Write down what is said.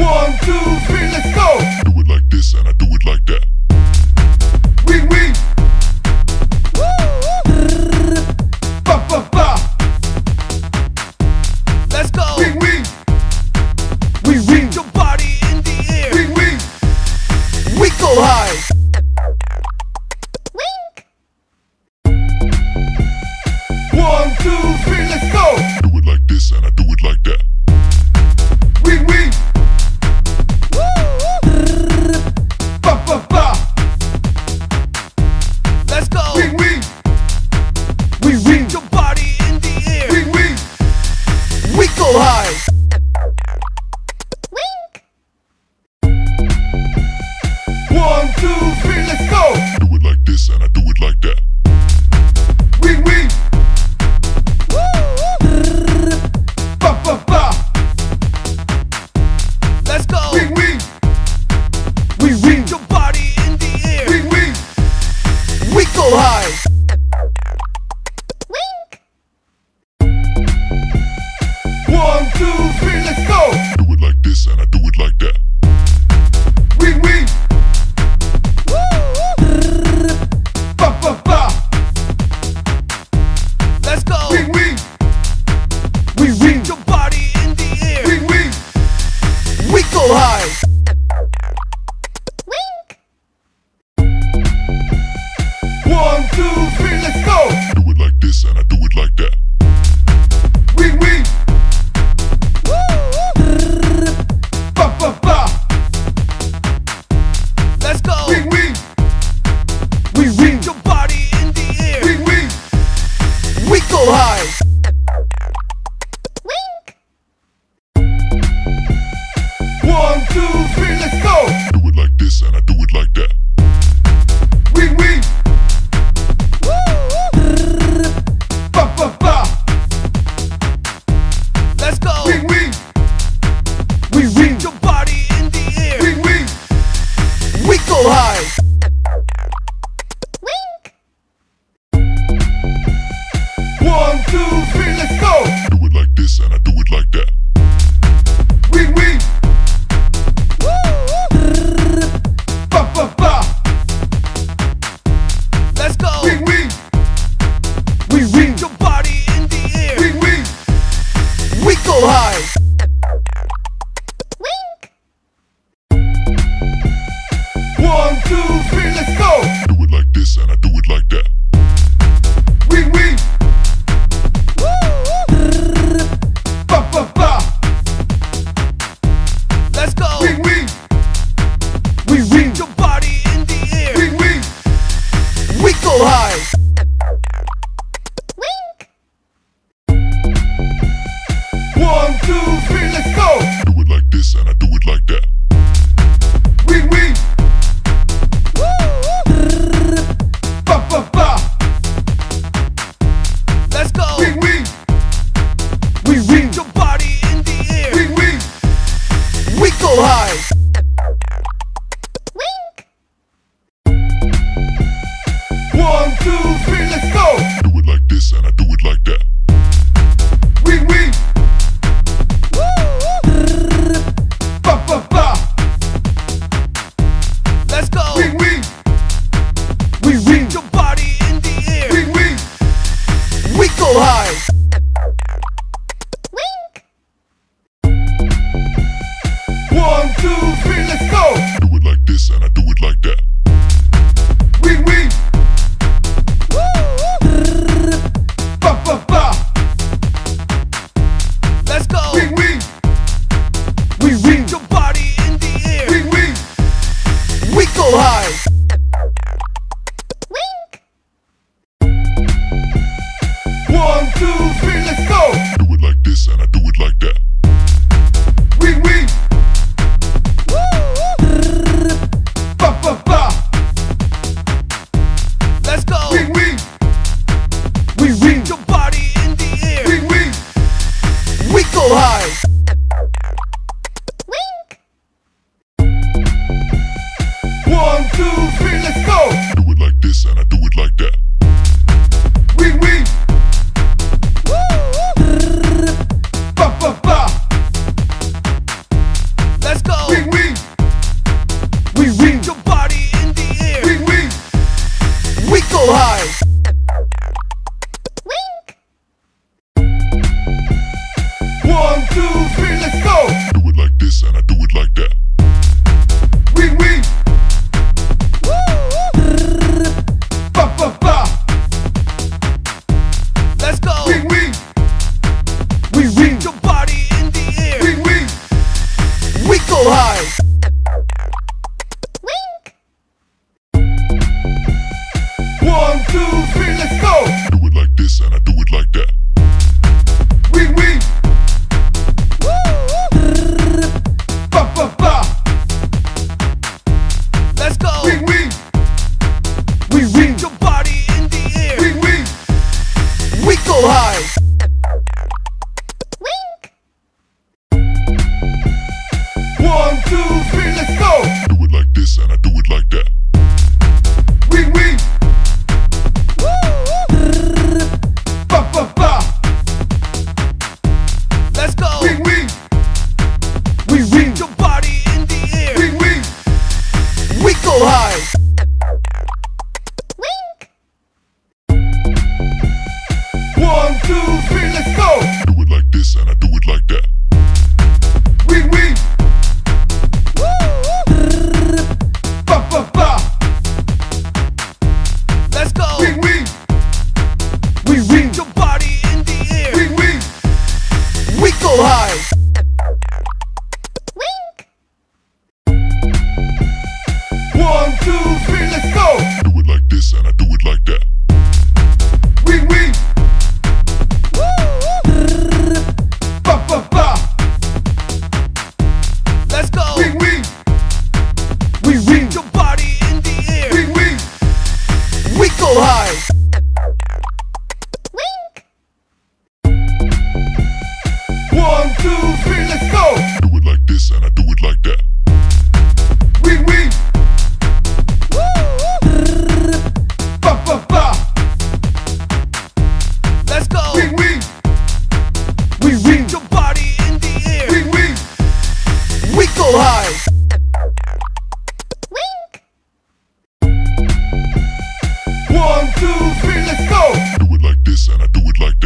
1, 2, 3, let's go. Do it like this and I do it like that. Wing wing. Ba ba ba. Let's go. Wing wing. Wing wing. Your body in the air. Wing wing. We go high. Wink. 1, 2, 3, let's go. Do it like this and I do it like that. Wing wing. Ba ba ba. Let's go. Wing wing. Wing wing. Your body in the air. Wing wing. We go high. Wink. 1, 2, 3, let's go. Do it like this and I do it like that. Wing wing. Ba ba ba. Let's go. Wing wing. Wing wing. Your body in the air. Wing wing. We go high. Wink. 1, 2, 3, let's go. Do it like this and I do it like that. Wing wing. Ba ba ba. Let's go. Wing wing. Wing wing. Your body in the air. Wing wing. We go high. Wink. 1, 2, 3, let's go. Do it like this and I do it like that. Wing wing. Ba ba ba. Let's go. Wing wing. Wing wing. Your body in the air. Wing wing. We go high. Wink. 1, 2, 3, let's go. Do it like this and I do it like that. Wing wing. Ba ba ba. Let's go. Wing wing. Wing wing. Your body in the air. Wing wing. We go high. Wink. 1, 2, 3, let's go. Do it like this and I do it like that. Wing wing. Ba ba ba. Let's go. Wing wing. Wing wing. Your body in the air. Wing wing. We go high. Wink. 1, 2, 3, let's go. Do it like this and I do it like that. Wing wing. Ba ba ba. Let's go. Wing wing. Wing wing. Your body in the air. Wing wing. We go high. Wink. 1, 2, 3, let's go. Do it like this and I do it like that. Wing wing. Ba ba ba. Let's go. Wing wing. Wing wing. Your body in the air. Wing wing. We go high. Wink. 1, 2, 3, let's go. Do it like this and I do it like that. Wing wing. Ba ba ba. Let's go. Wing wing. Wing wing. Your body in the air. Wing wing. We go high. Wink. 1, 2, 3, let's go. Do it like this and I do it like that. Wing wing. Ba ba ba. Let's go. Wing wing. Wing wing. Your body in the air. Wing wing. We go high. Wink. 1, 2, 3, let's go. Do it like this and I do it like that. Wing wing. Ba ba ba. two, three, let's go. Do it like this and I do it like that. Wing, wing. Ba, ba, ba. Let's go. Wing, wing. Wing, wing. Your body in the air. Wing, wing. We go high. One, two, three, let's go. Do it like this and I do it like that. Wing, wing. Ba, ba, ba. Let's go. Wing, wing. Wing, wing. Your body in the air. Wing, wing. We go high. One, two, three, let's go. Do it like this and I do it like that. Wing, wing. Ba, ba, ba. Let's go. Wing, wing. Wing, wing. Your body in the air. Wing, wing. We go high. One, two, three, let's go. Do it like this and I do it like that. Wing, wing. Ba, ba, ba. Let's go. Wing, wing. Wing, wing. Your body in the air. Wing, wing. We go high. One, two, three, let's go. Do it like this and I do it like that. Wing, wing. Ba, ba, ba. Let's go. Wing, wing. Wing, wing. Your body in the air. Wing, wing. We go high. One, two, three, let's go. Do it like this and I do it like that. Wing, wing. Ba, ba, ba. Let's go. Wing, wing. Wing, wing. Your body in the air. Wing, wing. We go high. One, two, three, let's go. Do it like this and I do it like that.